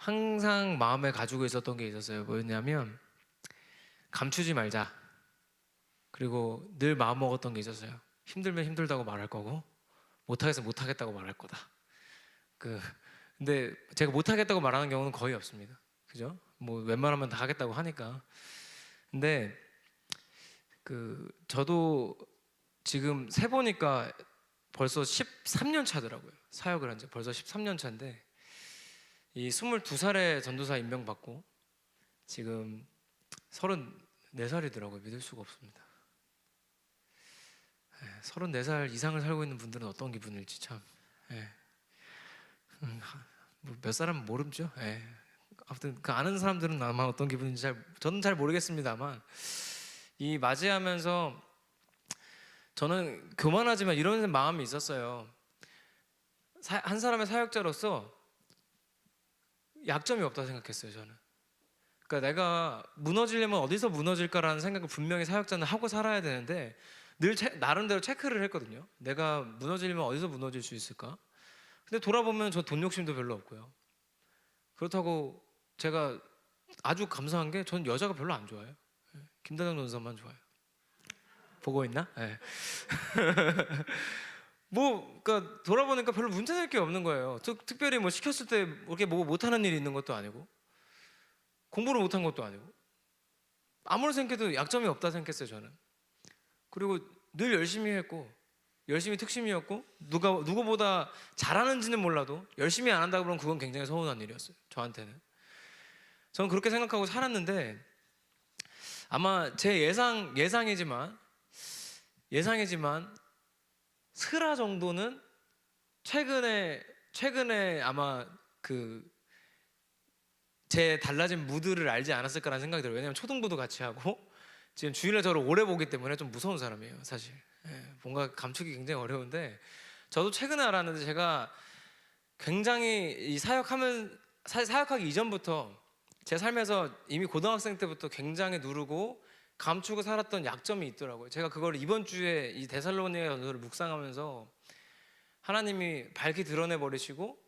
항상 마음에 가지고 있었던 게 있었어요. 뭐였냐면 감추지 말자. 그리고 늘 마음 먹었던 게 있었어요. 힘들면 힘들다고 말할 거고 못하겠으면 못하겠다고 말할 거다. 근데 제가 못하겠다고 말하는 경우는 거의 없습니다. 그죠? 뭐 웬만하면 다 하겠다고 하니까. 근데 저도 지금 세보니까 벌써 13년 차더라고요. 사역을 한 지 벌써 13년 차인데 이 22살에 전도사 임명받고 지금 34살이더라고요. 믿을 수가 없습니다. 34살 이상을 살고 있는 분들은 어떤 기분일지 참. 뭐몇 사람은 모르죠. 아무튼 그 아는 사람들은 아마 어떤 기분인지 저는 잘 모르겠습니다만 이 맞이하면서 저는 교만하지만 이런 마음이 있었어요. 한 사람의 사역자로서 약점이 없다고 생각했어요. 저는. 그러니까 내가 무너지려면 어디서 무너질까라는 생각을 분명히 사역자는 하고 살아야 되는데 늘 나름대로 체크를 했거든요. 내가 무너지려면 어디서 무너질 수 있을까? 근데 돌아보면 저 돈 욕심도 별로 없고요. 그렇다고 제가 아주 감사한 게 전 여자가 별로 안 좋아해요. 김다정 전사만 좋아해요. 보고 있나? 네. 그러니까 돌아보니까 별로 문제될 게 없는 거예요. 특별히 뭐 시켰을 때 이렇게 뭐 못하는 일이 있는 것도 아니고 공부를 못한 것도 아니고 아무리 생각해도 약점이 없다 생각했어요. 저는. 그리고 늘 열심히 했고 열심히 특심이었고 누구보다 잘하는지는 몰라도 열심히 안 한다 그러면 그건 굉장히 서운한 일이었어요. 저한테는. 저는 그렇게 생각하고 살았는데 아마 제 예상이지만 슬아 정도는 최근에 아마 제 달라진 무드를 알지 않았을까라는 생각이 들어요. 왜냐면 초등부도 같이 하고 지금 주일날 저를 오래 보기 때문에 좀 무서운 사람이에요, 사실. 뭔가 감추기 굉장히 어려운데 저도 최근에 알았는데 제가 굉장히 이 사역하기 이전부터 제 삶에서 이미 고등학생 때부터 굉장히 누르고 감추고 살았던 약점이 있더라고요. 제가 그걸 이번 주에 이 데살로니가 전서를 묵상하면서 하나님이 밝히 드러내 버리시고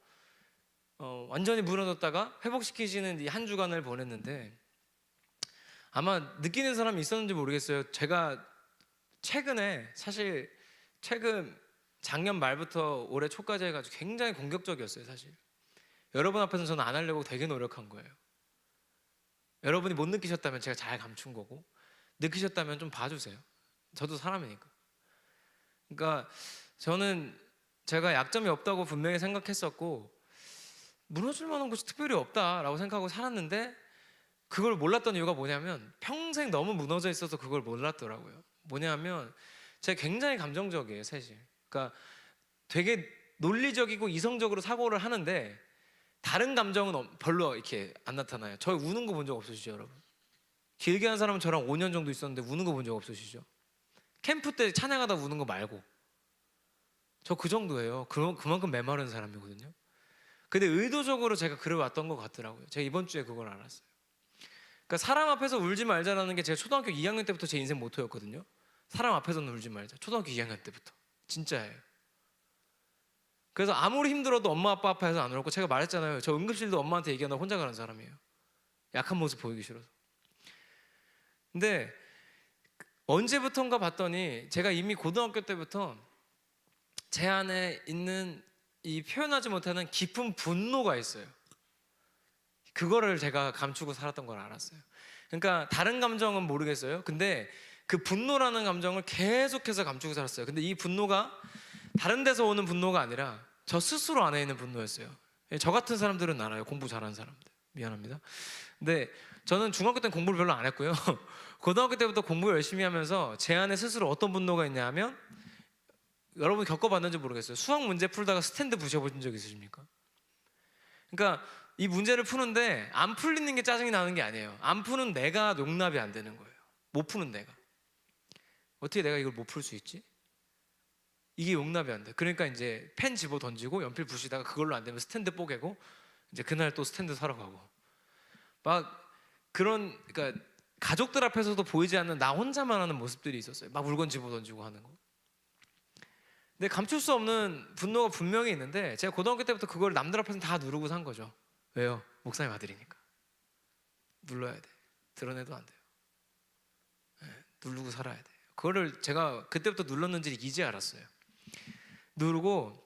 완전히 무너졌다가 회복시키시는 이 한 주간을 보냈는데 아마 느끼는 사람이 있었는지 모르겠어요. 제가 최근 작년 말부터 올해 초까지 해가지고 굉장히 공격적이었어요. 사실 여러분 앞에서 저는 안 하려고 되게 노력한 거예요. 여러분이 못 느끼셨다면 제가 잘 감춘 거고 느끼셨다면 좀 봐주세요. 저도 사람이니까. 그러니까 저는 제가 약점이 없다고 분명히 생각했었고 무너질 만한 것이 특별히 없다라고 생각하고 살았는데 그걸 몰랐던 이유가 뭐냐면 평생 너무 무너져 있어서 그걸 몰랐더라고요. 뭐냐면 제가 굉장히 감정적이에요, 사실. 그러니까 되게 논리적이고 이성적으로 사고를 하는데 다른 감정은 별로 이렇게 안 나타나요. 저 우는 거 본 적 없으시죠, 여러분? 길게 한 사람은 저랑 5년 정도 있었는데 우는 거 본 적 없으시죠? 캠프 때 찬양하다 우는 거 말고. 저 그 정도예요. 그만큼 메마른 사람이거든요. 근데 의도적으로 제가 그래왔던 것 같더라고요. 제가 이번 주에 그걸 알았어요. 그러니까 사람 앞에서 울지 말자라는 게 제가 초등학교 2학년 때부터 제 인생 모토였거든요. 사람 앞에서는 울지 말자. 초등학교 2학년 때부터. 진짜예요. 그래서 아무리 힘들어도 엄마 아빠 앞에서 안 울고 제가 말했잖아요. 저 응급실도 엄마한테 얘기하다 혼자 가는 사람이에요. 약한 모습 보이기 싫어서. 근데 언제부턴가 봤더니 제가 이미 고등학교 때부터 제 안에 있는 이 표현하지 못하는 깊은 분노가 있어요. 그거를 제가 감추고 살았던 걸 알았어요. 그러니까 다른 감정은 모르겠어요. 근데 그 분노라는 감정을 계속해서 감추고 살았어요. 근데 이 분노가 다른 데서 오는 분노가 아니라 저 스스로 안에 있는 분노였어요. 저 같은 사람들은 알아요. 공부 잘하는 사람들. 미안합니다. 근데 저는 중학교 때는 공부를 별로 안 했고요. 고등학교 때부터 공부 열심히 하면서 제 안에 스스로 어떤 분노가 있냐 하면 여러분 겪어봤는지 모르겠어요. 수학 문제 풀다가 스탠드 부셔보신 적 있으십니까? 그러니까 이 문제를 푸는데 안 풀리는 게 짜증이 나는 게 아니에요. 안 푸는 내가 용납이 안 되는 거예요. 못 푸는 내가. 어떻게 내가 이걸 못 풀 수 있지? 이게 용납이 안 돼. 그러니까 이제 펜 집어 던지고 연필 부시다가 그걸로 안 되면 스탠드 뽀개고 이제 그날 또 스탠드 사러 가고 막 그러니까 가족들 앞에서도 보이지 않는 나 혼자만 하는 모습들이 있었어요. 막 물건 집어 던지고 하는 거. 근데 감출 수 없는 분노가 분명히 있는데 제가 고등학교 때부터 그걸 남들 앞에서는 다 누르고 산 거죠. 왜요? 목사님 아들이니까 눌러야 돼. 드러내도 안 돼요. 누르고 살아야 돼. 그거를 제가 그때부터 눌렀는지 이제 알았어요. 누르고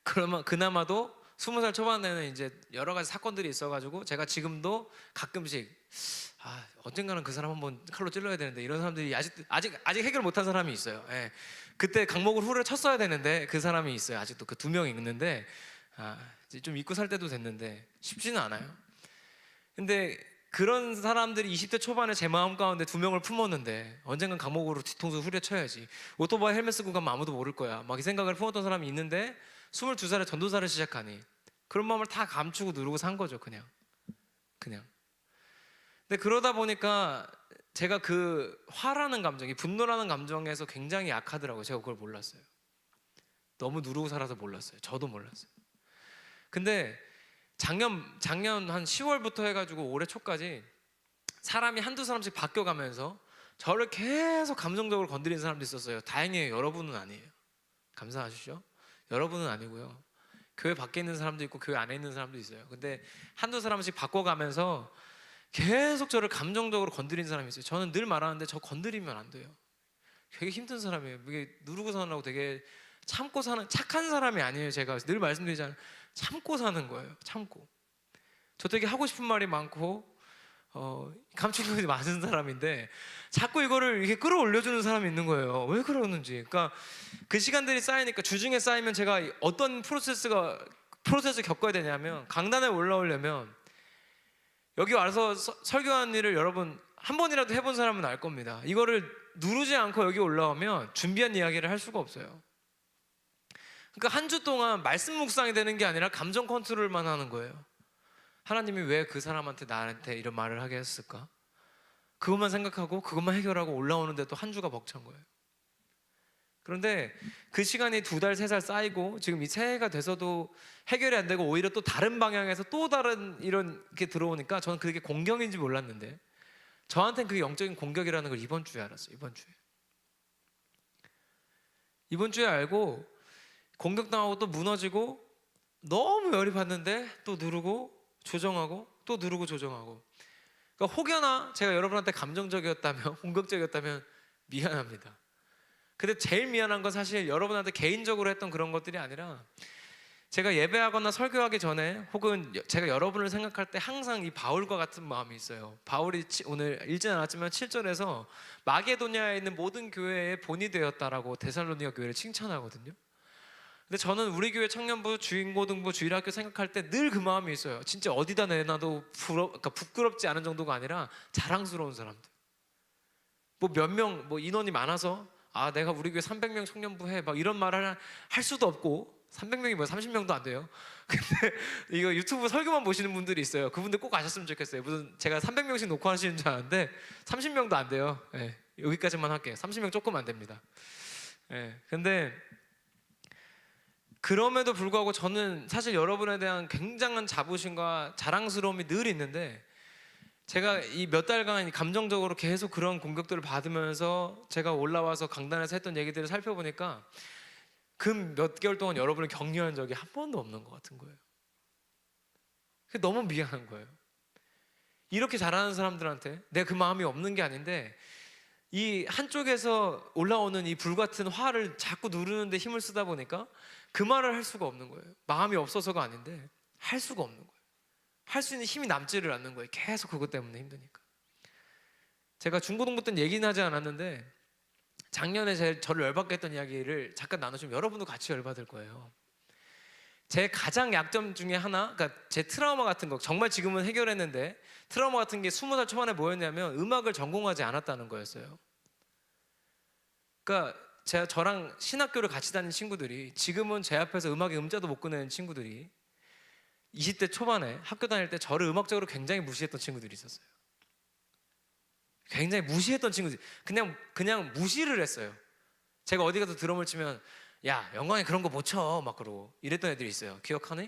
그러면 그나마도 20살 초반에는 이제 여러 가지 사건들이 있어가지고 제가 지금도 가끔씩 언젠가는 그 사람 한번 칼로 찔러야 되는데 이런 사람들이 아직 해결 못한 사람이 있어요. 예. 그때 강목을 후려 쳤어야 되는데 그 사람이 있어요. 아직도 그 2명이 있는데 이제 좀 잊고 살 때도 됐는데 쉽지는 않아요. 근데 그런 사람들이 20대 초반에 제 마음 가운데 2명을 품었는데 언젠간 감옥으로 뒤통수 후려쳐야지, 오토바이 헬멧 쓰고 가면 아무도 모를 거야, 막 이 생각을 품었던 사람이 있는데 22살에 전도사를 시작하니 그런 마음을 다 감추고 누르고 산 거죠. 그냥. 근데 그러다 보니까 제가 그 화라는 감정이, 분노라는 감정에서 굉장히 약하더라고요. 제가 그걸 몰랐어요. 너무 누르고 살아서 몰랐어요. 저도 몰랐어요. 근데 작년 한 10월부터 해가지고 올해 초까지 사람이 한두 사람씩 바뀌어가면서 저를 계속 감정적으로 건드리는 사람도 있었어요. 다행히에요. 여러분은 아니에요. 감사하시죠? 여러분은 아니고요. 교회 밖에 있는 사람도 있고 교회 안에 있는 사람도 있어요. 근데 한두 사람씩 바꿔가면서 계속 저를 감정적으로 건드리는 사람이 있어요. 저는 늘 말하는데 저 건드리면 안 돼요. 되게 힘든 사람이에요. 이게 누르고 사느라고 되게 참고 사는 착한 사람이 아니에요. 제가 늘 말씀드리잖아요. 참고 사는 거예요. 참고. 저 되게 하고 싶은 말이 많고 감촉력이 많은 사람인데 자꾸 이거를 이렇게 끌어올려주는 사람이 있는 거예요. 왜 그러는지. 그러니까 그 시간들이 쌓이니까 주중에 쌓이면 제가 어떤 프로세스를 겪어야 되냐면, 강단에 올라오려면 여기 와서 설교하는 일을 여러분 한 번이라도 해본 사람은 알 겁니다. 이거를 누르지 않고 여기 올라오면 준비한 이야기를 할 수가 없어요. 그러니까 한 주 동안 말씀 묵상이 되는 게 아니라 감정 컨트롤만 하는 거예요. 하나님이 왜 그 사람한테 나한테 이런 말을 하게 했을까? 그것만 생각하고 그것만 해결하고 올라오는데 또 한 주가 벅찬 거예요. 그런데 그 시간이 2달, 3달 쌓이고 지금 이 새해가 돼서도 해결이 안 되고 오히려 또 다른 방향에서 또 다른 이런 게 들어오니까 저는 그게 공경인지 몰랐는데 저한테는 그게 영적인 공격이라는 걸 이번 주에 알았어요. 이번 주에 알고 공격당하고 또 무너지고 너무 열이 받는데 또 누르고 조정하고 또 누르고 조정하고. 그러니까 혹여나 제가 여러분한테 감정적이었다면 공격적이었다면 미안합니다. 근데 제일 미안한 건 사실 여러분한테 개인적으로 했던 그런 것들이 아니라 제가 예배하거나 설교하기 전에 혹은 제가 여러분을 생각할 때 항상 이 바울과 같은 마음이 있어요. 바울이 오늘 읽지 않았지만 7절에서 마게도냐에 있는 모든 교회의 본이 되었다라고 데살로니가 교회를 칭찬하거든요. 근데 저는 우리 교회 청년부, 주인고등부, 주일학교 생각할 때 늘 그 마음이 있어요. 진짜 어디다 내놔도 그러니까 부끄럽지 않은 정도가 아니라 자랑스러운 사람들. 뭐 몇 명, 뭐 인원이 많아서 내가 우리 교회 300명 청년부 해, 막 이런 말을 할 수도 없고, 300명이 뭐 30명도 안 돼요. 근데 이거 유튜브 설교만 보시는 분들이 있어요. 그분들 꼭 아셨으면 좋겠어요. 무슨 제가 300명씩 놓고 하시는 줄 알았는데 30명도 안 돼요. 네, 여기까지만 할게요. 30명 조금 안 됩니다. 네, 근데 그럼에도 불구하고 저는 사실 여러분에 대한 굉장한 자부심과 자랑스러움이 늘 있는데, 제가 이 몇 달간 감정적으로 계속 그런 공격들을 받으면서 제가 올라와서 강단에서 했던 얘기들을 살펴보니까 그 몇 개월 동안 여러분을 격려한 적이 한 번도 없는 것 같은 거예요. 그게 너무 미안한 거예요. 이렇게 잘하는 사람들한테 내가 그 마음이 없는 게 아닌데 이 한쪽에서 올라오는 이 불같은 화를 자꾸 누르는데 힘을 쓰다 보니까 그 말을 할 수가 없는 거예요. 마음이 없어서가 아닌데 할 수가 없는 거예요. 할 수 있는 힘이 남지를 않는 거예요. 계속 그것 때문에 힘드니까. 제가 중고등부 때는 얘기는 하지 않았는데 작년에 저를 열받게 했던 이야기를 잠깐 나누시면 여러분도 같이 열받을 거예요. 제 가장 약점 중에 하나, 그러니까 제 트라우마 같은 거, 정말 지금은 해결했는데 트라우마 같은 게 20살 초반에 뭐였냐면 음악을 전공하지 않았다는 거였어요. 그러니까 저랑 신학교를 같이 다니는 친구들이, 지금은 제 앞에서 음악의 음자도 못 꺼내는 친구들이 20대 초반에 학교 다닐 때 저를 음악적으로 굉장히 무시했던 친구들이 있었어요. 굉장히 무시했던 친구들, 그냥 무시를 했어요. 제가 어디 가서 드럼을 치면 야, 영광이 그런 거 못 쳐, 막 그러고 이랬던 애들이 있어요. 기억하니?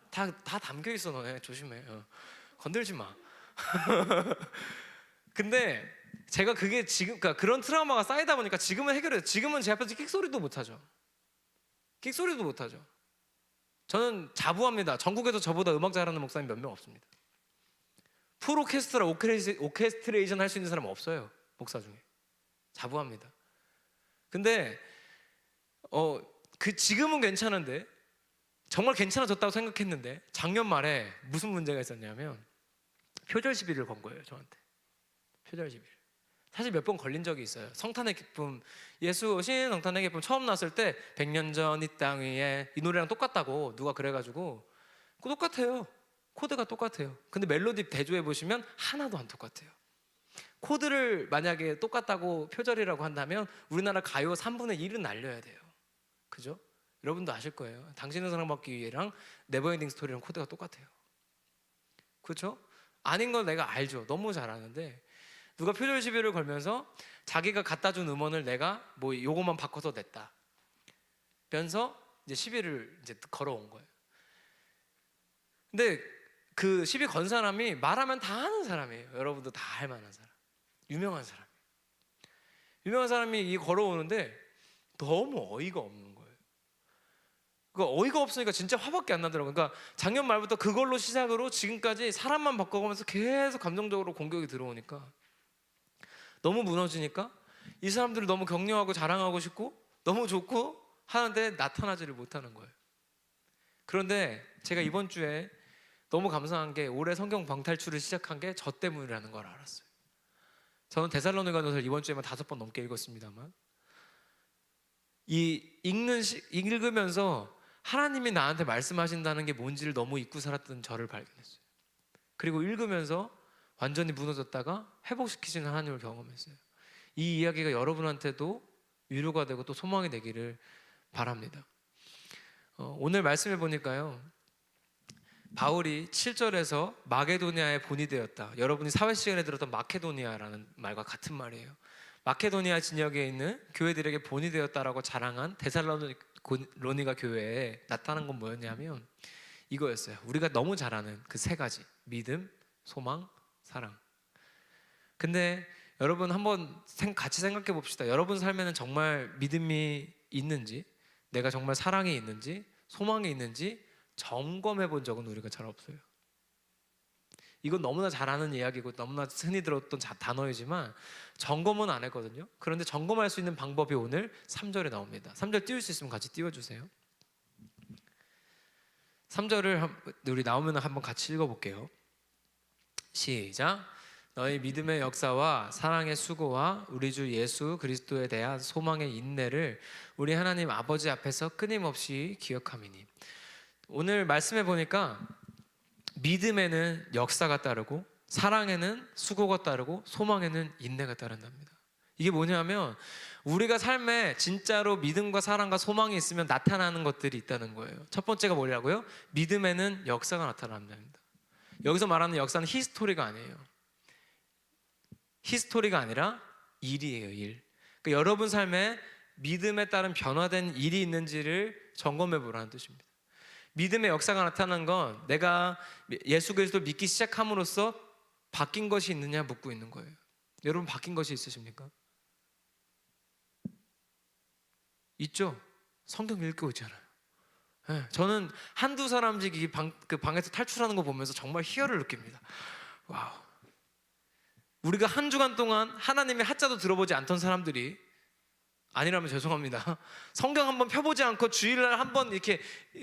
다 담겨 있어. 너네 조심해. 건들지 마. 근데 제가 그게 지금, 그러니까 그런 트라우마가 쌓이다 보니까 지금은 해결해요. 지금은 제 앞에서 끽소리도 못 하죠. 저는 자부합니다. 전국에서 저보다 음악 잘하는 목사님 몇 명 없습니다. 풀 오케스트라 오케스트레이션 할 수 있는 사람 없어요. 목사 중에. 자부합니다. 근데 지금은 괜찮은데, 정말 괜찮아졌다고 생각했는데 작년 말에 무슨 문제가 있었냐면 표절 시비를 건 거예요. 저한테 표절 시비를. 사실 몇 번 걸린 적이 있어요. 성탄의 기쁨, 예수 오신 성탄의 기쁨 처음 나왔을 때 100년 전 이 땅 위에, 이 노래랑 똑같다고 누가 그래가지고. 똑같아요. 코드가 똑같아요. 근데 멜로디 대조해 보시면 하나도 안 똑같아요. 코드를 만약에 똑같다고 표절이라고 한다면 우리나라 가요 3분의 1은 날려야 돼요. 그죠? 여러분도 아실 거예요. 당신의 사랑받기 위해랑 네버엔딩 스토리랑 코드가 똑같아요. 그렇죠? 아닌 걸 내가 알죠. 너무 잘 아는데 누가 표절 시비를 걸면서 자기가 갖다 준 음원을 내가 뭐 요거만 바꿔서 냈다 면서 이제 시비를 이제 걸어온 거예요. 근데 그 시비 건 사람이 말하면 다 하는 사람이에요. 여러분도 다 할 만한 사람, 유명한 사람. 유명한 사람이 이 걸어오는데 너무 어이가 없는 거예요. 그 어이가 없으니까 진짜 화밖에 안 나더라고요. 그러니까 작년 말부터 그걸로 시작으로 지금까지 사람만 바꿔가면서 계속 감정적으로 공격이 들어오니까 너무 무너지니까 이 사람들을 너무 격려하고 자랑하고 싶고 너무 좋고 하는데 나타나지를 못하는 거예요. 그런데 제가 이번 주에 너무 감사한 게 올해 성경 방탈출을 시작한 게 저 때문이라는 걸 알았어요. 저는 데살로니가서를 이번 주에만 5번 넘게 읽었습니다만 읽으면서 하나님이 나한테 말씀하신다는 게 뭔지를 너무 잊고 살았던 저를 발견했어요. 그리고 읽으면서 완전히 무너졌다가 회복시키시는 하나님을 경험했어요. 이 이야기가 여러분한테도 위로가 되고 또 소망이 되기를 바랍니다. 오늘 말씀해 보니까요, 바울이 7절에서 마게도니아의 본이 되었다. 여러분이 사회 시간에 들었던 마케도니아라는 말과 같은 말이에요. 마케도니아 진역에 있는 교회들에게 본이 되었다라고 자랑한 데살로니가 교회에 나타난 건 뭐였냐면 이거였어요. 우리가 너무 잘 아는 그 3가지: 믿음, 소망, 사랑. 근데 여러분 한번 같이 생각해 봅시다. 여러분 삶에는 정말 믿음이 있는지, 내가 정말 사랑이 있는지, 소망이 있는지 점검해 본 적은 우리가 잘 없어요. 이건 너무나 잘 아는 이야기고 너무나 흔히 들었던 단어이지만 점검은 안 했거든요. 그런데 점검할 수 있는 방법이 오늘 3절에 나옵니다. 3절 띄울 수 있으면 같이 띄워주세요. 3절을 우리 나오면 한번 같이 읽어볼게요. 시작. 너희 믿음의 역사와 사랑의 수고와 우리 주 예수 그리스도에 대한 소망의 인내를 우리 하나님 아버지 앞에서 끊임없이 기억함이니. 오늘 말씀해 보니까 믿음에는 역사가 따르고 사랑에는 수고가 따르고 소망에는 인내가 따른답니다. 이게 뭐냐면 우리가 삶에 진짜로 믿음과 사랑과 소망이 있으면 나타나는 것들이 있다는 거예요. 첫 번째가 뭐라고요? 믿음에는 역사가 나타납니다. 여기서 말하는 역사는 히스토리가 아니에요. 히스토리가 아니라 일이에요. 일. 그러니까 여러분 삶에 믿음에 따른 변화된 일이 있는지를 점검해 보라는 뜻입니다. 믿음의 역사가 나타나는 건 내가 예수 그리스도를 믿기 시작함으로써 바뀐 것이 있느냐 묻고 있는 거예요. 여러분 바뀐 것이 있으십니까? 있죠? 성경 읽고 있잖아요. 네, 저는 한두 사람씩 그 방에서 탈출하는 거 보면서 정말 희열을 느낍니다. 와우. 우리가 한 주간 동안 하나님의 하자도 들어보지 않던 사람들이, 아니라면 죄송합니다, 성경 한번 펴보지 않고 주일날 한번 이렇게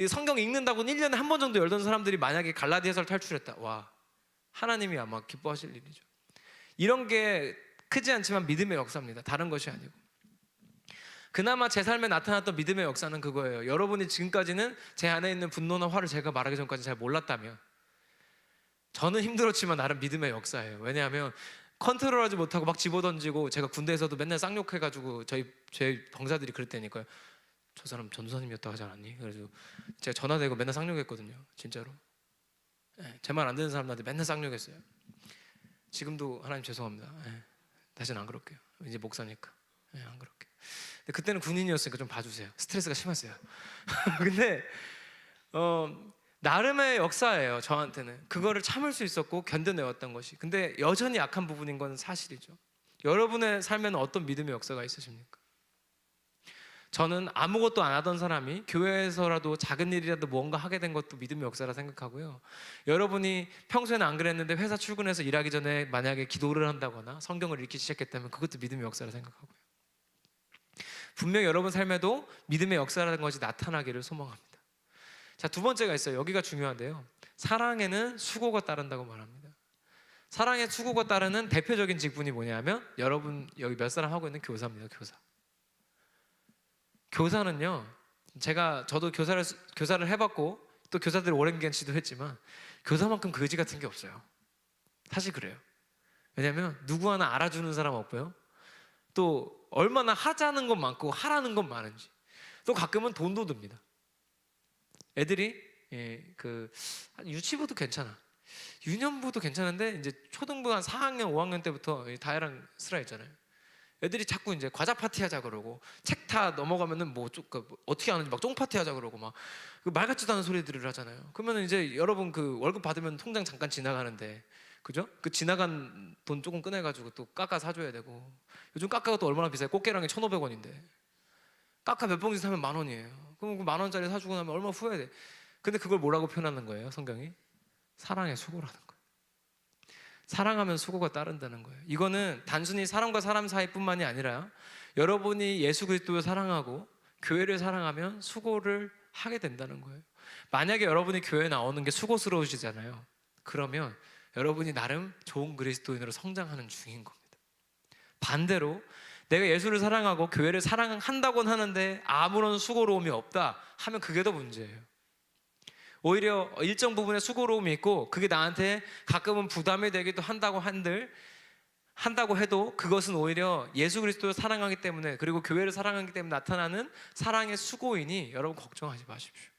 성경 읽는다고 1년에 한 번 정도 열던 사람들이 만약에 갈라디아서를 탈출했다. 와, 하나님이 아마 기뻐하실 일이죠. 이런 게 크지 않지만 믿음의 역사입니다. 다른 것이 아니고. 그나마 제 삶에 나타났던 믿음의 역사는 그거예요. 여러분이 지금까지는 제 안에 있는 분노나 화를 제가 말하기 전까지 잘 몰랐다면, 저는 힘들었지만 나름 믿음의 역사예요. 왜냐하면 컨트롤하지 못하고 막 집어던지고, 제가 군대에서도 맨날 쌍욕해가지고 저희 병사들이 그랬다니까요. 저 사람 전도사님이었다고 하지 않았니? 그래서 제가 전화대고 맨날 쌍욕했거든요. 진짜로. 제 말 안 듣는 사람들한테 맨날 쌍욕했어요. 지금도 하나님 죄송합니다. 다시는 안 그럴게요. 이제 목사니까. 안 그럴게요. 근데 그때는 군인이었으니까 좀 봐주세요. 스트레스가 심했어요. 근데 나름의 역사예요. 저한테는 그거를 참을 수 있었고 견뎌내왔던 것이. 근데 여전히 약한 부분인 건 사실이죠. 여러분의 삶에는 어떤 믿음의 역사가 있으십니까? 저는 아무것도 안 하던 사람이 교회에서라도 작은 일이라도 뭔가 하게 된 것도 믿음의 역사라 생각하고요. 여러분이 평소에는 안 그랬는데 회사 출근해서 일하기 전에 만약에 기도를 한다거나 성경을 읽기 시작했다면 그것도 믿음의 역사라 생각하고요. 분명히 여러분 삶에도 믿음의 역사라는 것이 나타나기를 소망합니다. 자, 두 번째가 있어요. 여기가 중요한데요. 사랑에는 수고가 따른다고 말합니다. 사랑에 수고가 따르는 대표적인 직분이 뭐냐면 여러분 여기 몇 사람 하고 있는 교사입니다. 교사. 교사는요. 저도 교사를 해봤고 또 교사들이 오랜 기간 지도했지만 교사만큼 거지 같은 게 없어요. 사실 그래요. 왜냐하면 누구 하나 알아주는 사람 없고요. 또 얼마나 하자는 건 많고 하라는 건 많은지. 또 가끔은 돈도 듭니다. 애들이 유치부도 괜찮아. 유년부도 괜찮은데 이제 초등부 한 4학년, 5학년 때부터 다혜랑 슬아 있잖아요. 애들이 자꾸 이제 과자 파티 하자 그러고 책 다 넘어가면은 어떻게 하는지 막 쫑 파티 하자 그러고 막 말 같지도 않은 소리들을 하잖아요. 그러면 이제 여러분 그 월급 받으면 통장 잠깐 지나가는데 그죠? 그 지나간 돈 조금 꺼내가지고 또 까까 사줘야 되고 요즘 까까가 또 얼마나 비싸요? 꽃게랑이 1,500원인데 까까 몇 봉지 사면 10,000원이에요. 그럼 그 10,000원짜리 사주고 나면 얼마나 후회돼. 근데 그걸 뭐라고 표현하는 거예요? 성경이? 사랑의 수고라는 거예요. 사랑하면 수고가 따른다는 거예요. 이거는 단순히 사람과 사람 사이뿐만이 아니라 여러분이 예수 그리스도를 사랑하고 교회를 사랑하면 수고를 하게 된다는 거예요. 만약에 여러분이 교회에 나오는 게 수고스러우시잖아요. 그러면 여러분이 나름 좋은 그리스도인으로 성장하는 중인 겁니다. 반대로 내가 예수를 사랑하고 교회를 사랑한다고는 하는데 아무런 수고로움이 없다 하면 그게 더 문제예요. 오히려 일정 부분의 수고로움이 있고 그게 나한테 가끔은 부담이 되기도 한다고 해도 그것은 오히려 예수 그리스도를 사랑하기 때문에 그리고 교회를 사랑하기 때문에 나타나는 사랑의 수고이니 여러분 걱정하지 마십시오.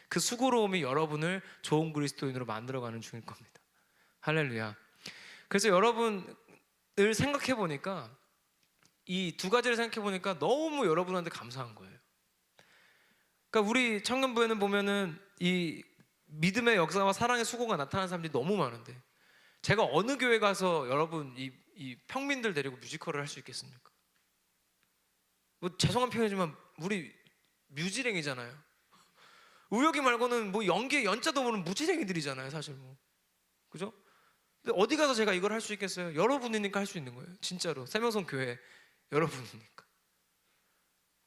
그 수고로움이 여러분을 좋은 그리스도인으로 만들어가는 중일 겁니다. 할렐루야. 그래서 여러분을 생각해 보니까 이 두 가지를 생각해 보니까 너무 여러분한테 감사한 거예요. 그러니까 우리 청년부에는 보면은 이 믿음의 역사와 사랑의 수고가 나타나는 사람들이 너무 많은데 제가 어느 교회 가서 여러분 이 평민들 데리고 뮤지컬을 할 수 있겠습니까? 뭐 죄송한 표현이지만 우리 뮤지랭이잖아요. 우혁이 말고는 뭐 연기에 연자도 모르는 무지랭이들이잖아요, 사실 뭐. 그죠? 근데 어디 가서 제가 이걸 할 수 있겠어요? 여러분이니까 할 수 있는 거예요. 진짜로. 세명성 교회 여러분이니까.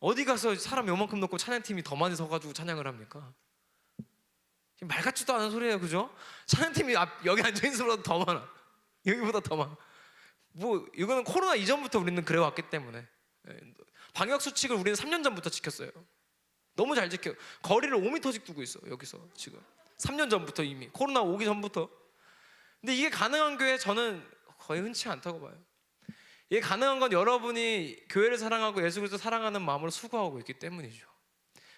어디 가서 사람 요만큼 넣고 찬양팀이 더 많이 서가지고 찬양을 합니까? 말 같지도 않은 소리예요, 그죠? 찬양팀이 여기 앉아있는 사람보다 더 많아. 여기보다 더 많아. 뭐 이거는 코로나 이전부터 우리는 그래왔기 때문에 방역 수칙을 우리는 3년 전부터 지켰어요. 너무 잘 지켜요. 거리를 5m씩 두고 있어 여기서 지금 3년 전부터 이미 코로나 오기 전부터. 근데 이게 가능한 교회 저는 거의 흔치 않다고 봐요. 이게 가능한 건 여러분이 교회를 사랑하고 예수 그리스도 사랑하는 마음으로 수고하고 있기 때문이죠.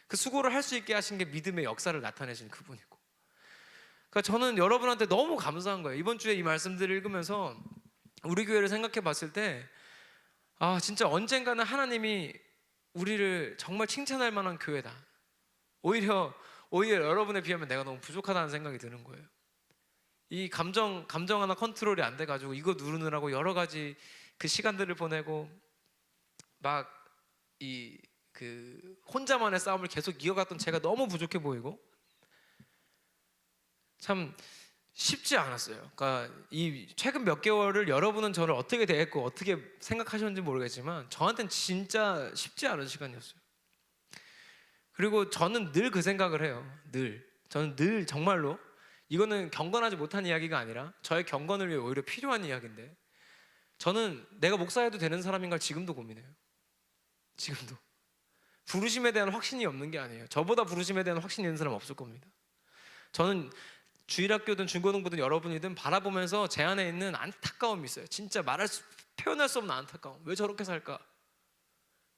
그 수고를 할 수 있게 하신 게 믿음의 역사를 나타내신 그분이고. 그러니까 저는 여러분한테 너무 감사한 거예요. 이번 주에 이 말씀들을 읽으면서 우리 교회를 생각해 봤을 때 진짜 언젠가는 하나님이 우리를 정말 칭찬할 만한 교회다. 오히려 여러분에 비하면 내가 너무 부족하다는 생각이 드는 거예요. 이 감정 하나 컨트롤이 안 돼가지고 이거 누르느라고 여러 가지 그 시간들을 보내고 막 혼자만의 싸움을 계속 이어갔던 제가 너무 부족해 보이고 참 쉽지 않았어요. 그러니까 이 최근 몇 개월을 여러분은 저를 어떻게 대했고 어떻게 생각하셨는지 모르겠지만 저한테는 진짜 쉽지 않은 시간이었어요. 그리고 저는 늘 그 생각을 해요. 저는 늘 정말로 이거는 경건하지 못한 이야기가 아니라 저의 경건을 위해 오히려 필요한 이야기인데 저는 내가 목사해도 되는 사람인가 지금도 고민해요. 지금도 부르심에 대한 확신이 없는 게 아니에요. 저보다 부르심에 대한 확신이 있는 사람 없을 겁니다. 저는 주일학교든 중고등부든 여러분이든 바라보면서 제 안에 있는 안타까움이 있어요. 진짜 표현할 수 없는 안타까움. 왜 저렇게 살까?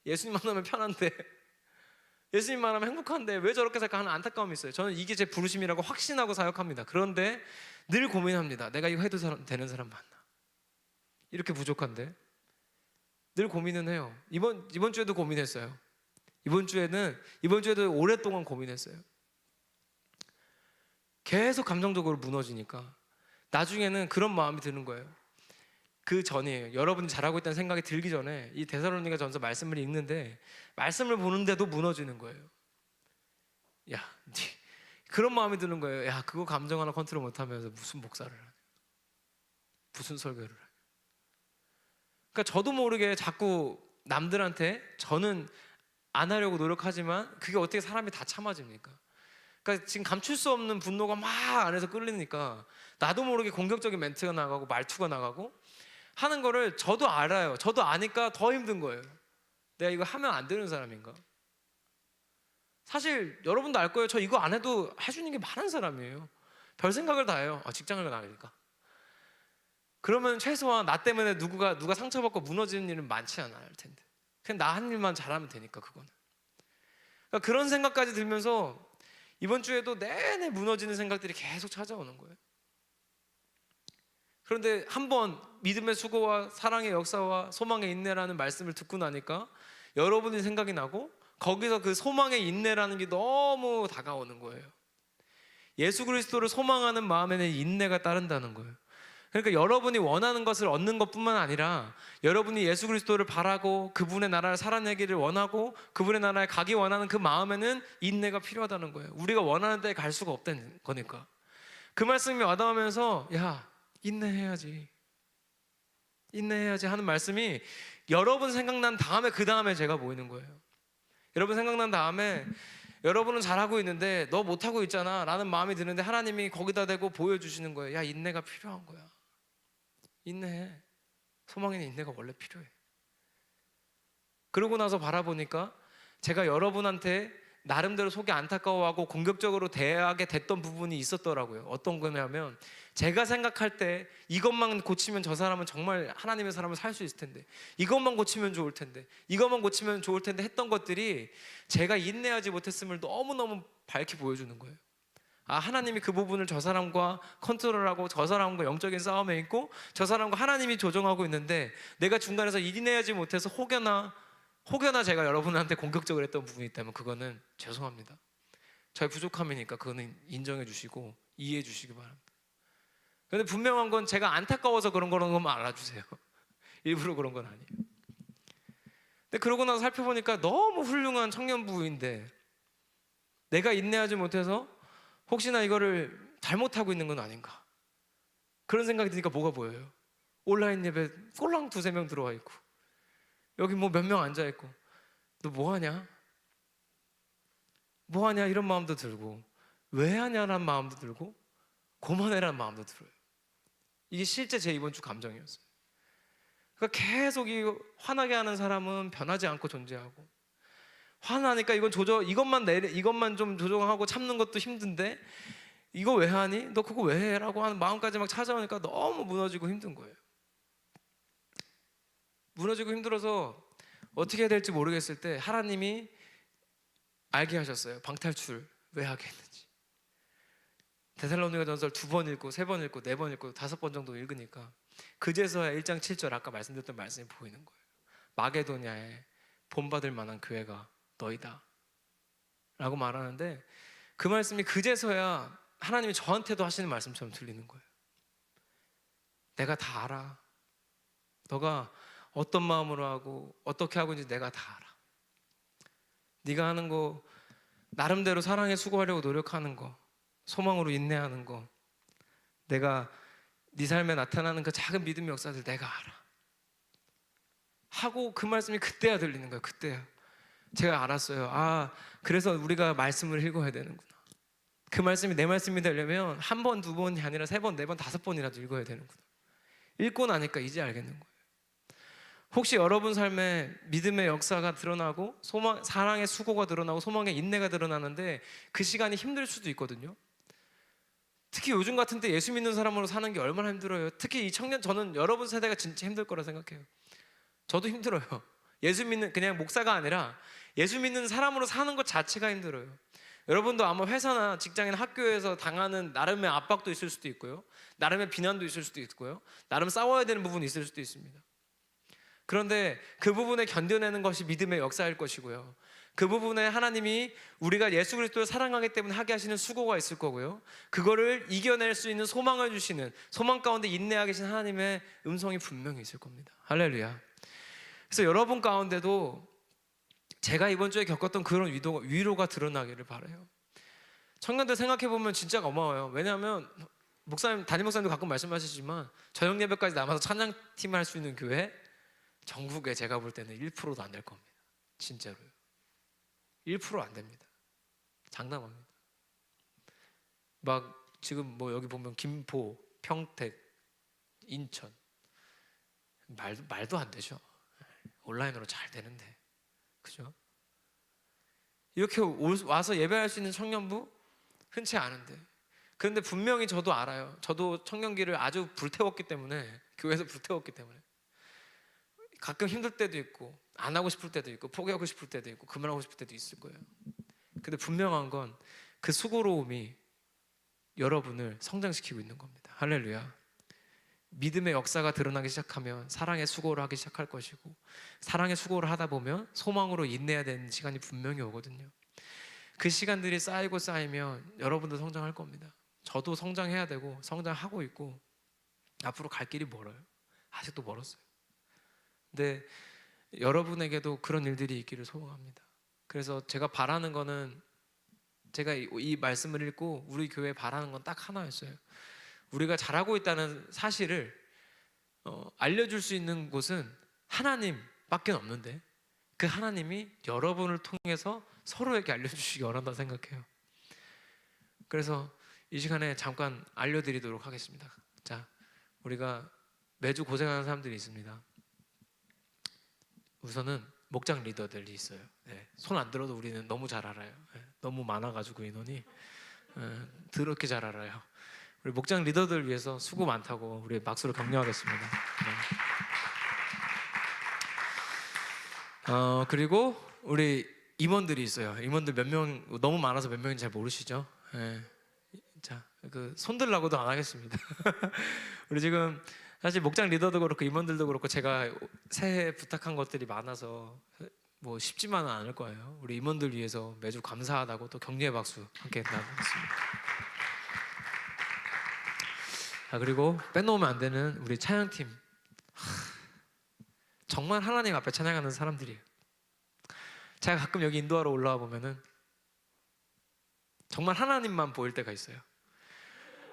예수님 만나면 편한데 예수님 만나면 행복한데 왜 저렇게 살까 하는 안타까움이 있어요. 저는 이게 제 부르심이라고 확신하고 사역합니다. 그런데 늘 고민합니다. 내가 이거 해도 되는 사람 맞나? 이렇게 부족한데 늘 고민은 해요. 이번 주에도 고민했어요. 이번 주에도 오랫동안 고민했어요. 계속 감정적으로 무너지니까 나중에는 그런 마음이 드는 거예요. 그 전이에요. 여러분이 잘하고 있다는 생각이 들기 전에 이 데살로니가 전서 말씀을 읽는데 말씀을 보는데도 무너지는 거예요. 야, 그런 마음이 드는 거예요. 야, 그거 감정 하나 컨트롤 못하면서 무슨 목사를 하냐, 무슨 설교를 하냐. 그러니까 저도 모르게 자꾸 남들한테 저는 안 하려고 노력하지만 그게 어떻게 사람이 다 참아집니까? 그러니까 지금 감출 수 없는 분노가 막 안에서 끌리니까 나도 모르게 공격적인 멘트가 나가고 말투가 나가고 하는 거를 저도 알아요. 저도 아니까 더 힘든 거예요. 내가 이거 하면 안 되는 사람인가? 사실 여러분도 알 거예요. 저 이거 안 해도 해주는 게 많은 사람이에요. 별 생각을 다 해요. 직장을 나가니까. 그러면 최소한 나 때문에 누가 상처받고 무너지는 일은 많지 않을 텐데 그냥 나 한 일만 잘하면 되니까 그거는. 그러니까 그런 생각까지 들면서 이번 주에도 내내 무너지는 생각들이 계속 찾아오는 거예요. 그런데 한번 믿음의 수고와 사랑의 역사와 소망의 인내라는 말씀을 듣고 나니까 여러분의 생각이 나고 거기서 그 소망의 인내라는 게 너무 다가오는 거예요. 예수 그리스도를 소망하는 마음에는 인내가 따른다는 거예요. 그러니까 여러분이 원하는 것을 얻는 것뿐만 아니라 여러분이 예수 그리스도를 바라고 그분의 나라를 살아내기를 원하고 그분의 나라에 가기 원하는 그 마음에는 인내가 필요하다는 거예요. 우리가 원하는 데에 갈 수가 없다는 거니까. 그 말씀이 와닿으면서 야, 인내해야지 하는 말씀이 여러분 생각난 다음에 그 다음에 제가 보이는 거예요. 여러분 생각난 다음에 여러분은 잘하고 있는데 너 못하고 있잖아 라는 마음이 드는데 하나님이 거기다 대고 보여주시는 거예요. 야, 인내가 필요한 거야. 인내해. 소망에는 인내가 원래 필요해. 그러고 나서 바라보니까 제가 여러분한테 나름대로 속이 안타까워하고 공격적으로 대하게 됐던 부분이 있었더라고요. 어떤 거냐면 제가 생각할 때 이것만 고치면 저 사람은 정말 하나님의 사람을 살 수 있을 텐데, 이것만 고치면 좋을 텐데, 이것만 고치면 좋을 텐데 했던 것들이 제가 인내하지 못했음을 너무너무 밝히 보여주는 거예요. 아, 하나님이 그 부분을 저 사람과 컨트롤하고 저 사람과 영적인 싸움에 있고 저 사람과 하나님이 조정하고 있는데 내가 중간에서 인내하지 못해서 혹여나 제가 여러분한테 공격적으로 했던 부분이 있다면 그거는 죄송합니다. 저의 부족함이니까 그거는 인정해 주시고 이해해 주시기 바랍니다. 그런데 분명한 건 제가 안타까워서 그런 것만 알아주세요. 일부러 그런 건 아니에요. 근데 그러고 나서 살펴보니까 너무 훌륭한 청년부인데 내가 인내하지 못해서 혹시나 이거를 잘못하고 있는 건 아닌가, 그런 생각이 드니까 뭐가 보여요? 온라인 예배 꼴랑 2-3명 들어와 있고 여기 뭐 몇 명 앉아 있고 너 뭐하냐? 뭐하냐? 이런 마음도 들고 왜 하냐라는 마음도 들고 그만해라는 마음도 들어요. 이게 실제 제 이번 주 감정이었어요. 그러니까 계속 이 화나게 하는 사람은 변하지 않고 존재하고, 화나니까 이것만 좀 조정하고 참는 것도 힘든데 이거 왜 하니? 너 그거 왜 해? 라고 하는 마음까지 막 찾아오니까 너무 무너지고 힘든 거예요. 무너지고 힘들어서 어떻게 해야 될지 모르겠을 때 하나님이 알게 하셨어요. 방탈출 왜 하게 했는지. 데살로니가 전서를 2번 읽고 3번 읽고 4번 읽고 5번 정도 읽으니까 그제서야 1장 7절 아까 말씀드렸던 말씀이 보이는 거예요. 마게도냐에 본받을 만한 교회가 너희다 라고 말하는데 그 말씀이 그제서야 하나님이 저한테도 하시는 말씀처럼 들리는 거예요. 내가 다 알아. 너가 어떤 마음으로 하고 어떻게 하고 있는지 내가 다 알아. 네가 하는 거 나름대로 사랑에 수고하려고 노력하는 거, 소망으로 인내하는 거, 내가 네 삶에 나타나는 그 작은 믿음의 역사들 내가 알아 하고 그 말씀이 그때야 들리는 거예요. 그때야 제가 알았어요. 아, 그래서 우리가 말씀을 읽어야 되는구나. 그 말씀이 내 말씀이 되려면 1번, 2번이 아니라 3번, 4번, 5번이라도 읽어야 되는구나. 읽고 나니까 이제 알겠는 거예요. 혹시 여러분 삶에 믿음의 역사가 드러나고 사랑의 수고가 드러나고 소망의 인내가 드러나는데 그 시간이 힘들 수도 있거든요. 특히 요즘 같은 때 예수 믿는 사람으로 사는 게 얼마나 힘들어요. 특히 저는 여러분 세대가 진짜 힘들 거라 생각해요. 저도 힘들어요. 예수 믿는, 그냥 목사가 아니라 예수 믿는 사람으로 사는 것 자체가 힘들어요. 여러분도 아마 회사나 직장이나 학교에서 당하는 나름의 압박도 있을 수도 있고요, 나름의 비난도 있을 수도 있고요, 나름 싸워야 되는 부분이 있을 수도 있습니다. 그런데 그 부분에 견뎌내는 것이 믿음의 역사일 것이고요, 그 부분에 하나님이 우리가 예수 그리스도를 사랑하기 때문에 하게 하시는 수고가 있을 거고요, 그거를 이겨낼 수 있는 소망을 주시는, 소망 가운데 인내하게 계신 하나님의 음성이 분명히 있을 겁니다. 할렐루야. 그래서 여러분 가운데도 제가 이번 주에 겪었던 그런 위로가 드러나기를 바라요. 청년들 생각해보면 진짜 고마워요. 왜냐하면 목사님, 담임 목사님도 가끔 말씀하시지만 저녁 예배까지 남아서 찬양팀을 할 수 있는 교회 전국에 제가 볼 때는 1%도 안 될 겁니다. 진짜로요. 1% 안 됩니다. 장담합니다. 막 지금 뭐 여기 보면 김포, 평택, 인천, 말도 안 되죠. 온라인으로 잘 되는데, 그죠? 이렇게 와서 예배할 수 있는 청년부 흔치 않은데, 그런데 분명히 저도 알아요. 저도 청년기를 아주 불태웠기 때문에, 교회에서 불태웠기 때문에 가끔 힘들 때도 있고, 안 하고 싶을 때도 있고, 포기하고 싶을 때도 있고, 그만하고 싶을 때도 있을 거예요. 근데 분명한 건 그 수고로움이 여러분을 성장시키고 있는 겁니다. 할렐루야. 믿음의 역사가 드러나기 시작하면 사랑의 수고를 하기 시작할 것이고, 사랑의 수고를 하다 보면 소망으로 인내해야 되는 시간이 분명히 오거든요. 그 시간들이 쌓이고 쌓이면 여러분도 성장할 겁니다. 저도 성장해야 되고 성장하고 있고, 앞으로 갈 길이 멀어요. 아직도 멀었어요. 근데 여러분에게도 그런 일들이 있기를 소망합니다. 그래서 제가 바라는 거는, 제가 이 말씀을 읽고 우리 교회에 바라는 건 딱 하나였어요. 우리가 잘하고 있다는 사실을 알려줄 수 있는 곳은 하나님밖에 없는데, 그 하나님이 여러분을 통해서 서로에게 알려주시기 원한다 생각해요. 그래서 이 시간에 잠깐 알려드리도록 하겠습니다. 자, 우리가 매주 고생하는 사람들이 있습니다. 우선은 목장 리더들이 있어요. 네, 손 안 들어도 우리는 너무 잘 알아요. 네, 너무 많아가지고 인원이 더럽게 잘 알아요. 우리 목장 리더들 위해서 수고 많다고 우리 박수로 격려하겠습니다. 네. 그리고 우리 임원들이 있어요. 임원들 몇 명, 너무 많아서 몇 명인지 잘 모르시죠? 네. 자, 그 손들라고도 안 하겠습니다. 우리 지금 사실 목장 리더도 그렇고 임원들도 그렇고 제가 새해 부탁한 것들이 많아서 뭐 쉽지만은 않을 거예요. 우리 임원들 위해서 매주 감사하다고 또 격려의 박수 함께 나누겠습니다. 그리고 빼놓으면 안 되는 우리 찬양팀. 정말 하나님 앞에 찬양하는 사람들이에요. 제가 가끔 여기 인도하러 올라와 보면은 정말 하나님만 보일 때가 있어요.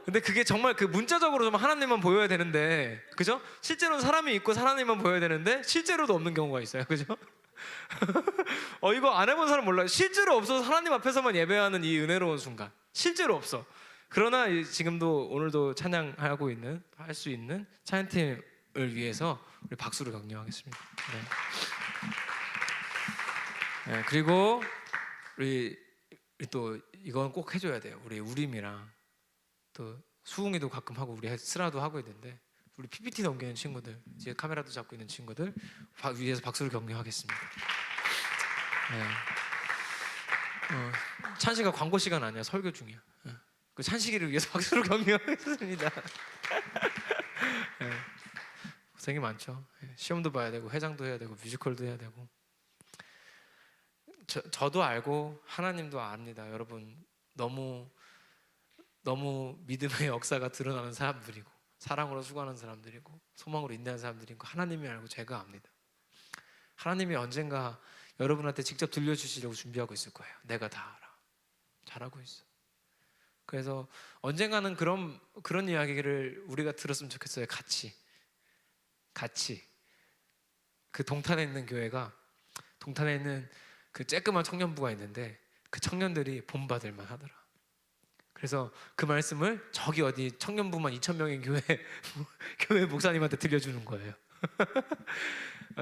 근데 그게 정말 그 문자적으로 좀 하나님만 보여야 되는데, 그죠? 실제로는 사람이 있고 하나님만 보여야 되는데 실제로도 없는 경우가 있어요. 그죠? 이거 안 해본 사람 몰라요. 실제로 없어서 하나님 앞에서만 예배하는 이 은혜로운 순간, 실제로 없어. 그러나 지금도 오늘도 찬양하고 있는, 할 수 있는 찬양팀을 위해서 우리 박수를 격려하겠습니다. 네. 네, 그리고 우리 또 이건 꼭 해줘야 돼요. 우리 우림이랑 또 수웅이도 가끔 하고 우리 스라도 하고 있는데, 우리 PPT 넘기는 친구들, 이제 카메라도 잡고 있는 친구들 위에서 박수를 격려하겠습니다. 네. 찬식아 광고 시간 아니야, 설교 중이야. 그 찬식이를 위해서 박수를 격려하겠습니다. 네. 고생이 많죠. 시험도 봐야 되고 회장도 해야 되고 뮤지컬도 해야 되고. 저도 알고 하나님도 압니다. 여러분 너무 믿음의 역사가 드러나는 사람들이고, 사랑으로 수고하는 사람들이고, 소망으로 인내하는 사람들이고, 하나님이 알고 제가 압니다. 하나님이 언젠가 여러분한테 직접 들려주시려고 준비하고 있을 거예요. 내가 다 알아. 잘하고 있어. 그래서 언젠가는 그런 이야기를 우리가 들었으면 좋겠어요. 같이 그 동탄에 있는 교회가, 동탄에 있는 그 쬐끄만 청년부가 있는데 그 청년들이 본받을만 하더라. 그래서 그 말씀을 저기 어디 청년부만 2,000명의 교회 목사님한테 들려주는 거예요.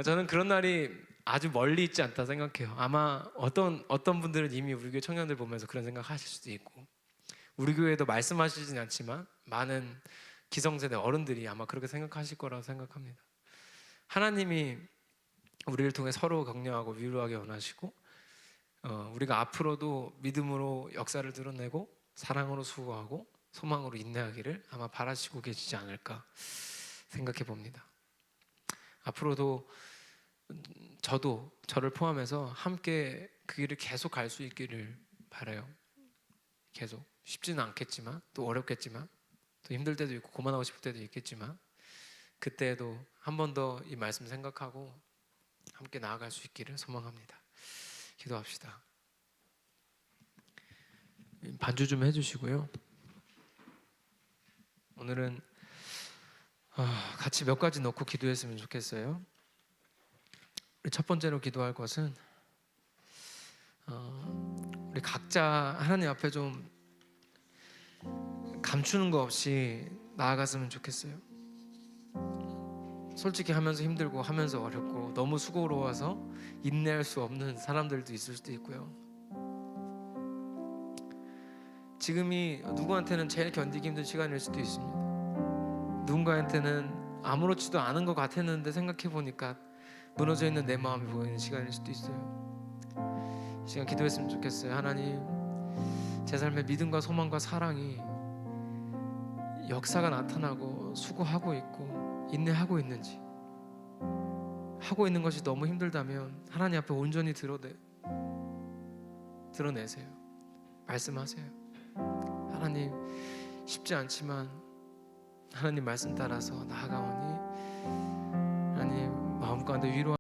저는 그런 날이 아주 멀리 있지 않다 생각해요. 아마 어떤 분들은 이미 우리 교회 청년들 보면서 그런 생각하실 수도 있고, 우리 교회도 말씀하시진 않지만 많은 기성세대 어른들이 아마 그렇게 생각하실 거라고 생각합니다. 하나님이 우리를 통해 서로 격려하고 위로하기 원하시고, 우리가 앞으로도 믿음으로 역사를 드러내고 사랑으로 수고하고 소망으로 인내하기를 아마 바라시고 계시지 않을까 생각해 봅니다. 앞으로도 저를 포함해서 함께 그 길을 계속 갈 수 있기를 바라요. 계속 쉽지는 않겠지만, 또 어렵겠지만, 또 힘들 때도 있고 그만하고 싶을 때도 있겠지만, 그때에도 한 번 더 이 말씀 생각하고 함께 나아갈 수 있기를 소망합니다. 기도합시다. 반주 좀 해주시고요. 오늘은 같이 몇 가지 넣고 기도했으면 좋겠어요. 우리 첫 번째로 기도할 것은 우리 각자 하나님 앞에 좀 감추는 거 없이 나아갔으면 좋겠어요. 솔직히 하면서 힘들고 하면서 어렵고 너무 수고로워서 인내할 수 없는 사람들도 있을 수도 있고요. 지금이 누구한테는 제일 견디기 힘든 시간일 수도 있습니다. 누군가한테는 아무렇지도 않은 것 같았는데 생각해보니까 무너져 있는 내 마음이 보이는 시간일 수도 있어요. 이 시간 기도했으면 좋겠어요. 하나님, 제 삶에 믿음과 소망과 사랑이 역사가 나타나고 수고하고 있고 인내하고 있는지, 하고 있는 것이 너무 힘들다면 하나님 앞에 온전히 드러내세요. 말씀하세요. 하나님, 쉽지 않지만 하나님 말씀 따라서 나아가오니 하나님 마음 가운데 위로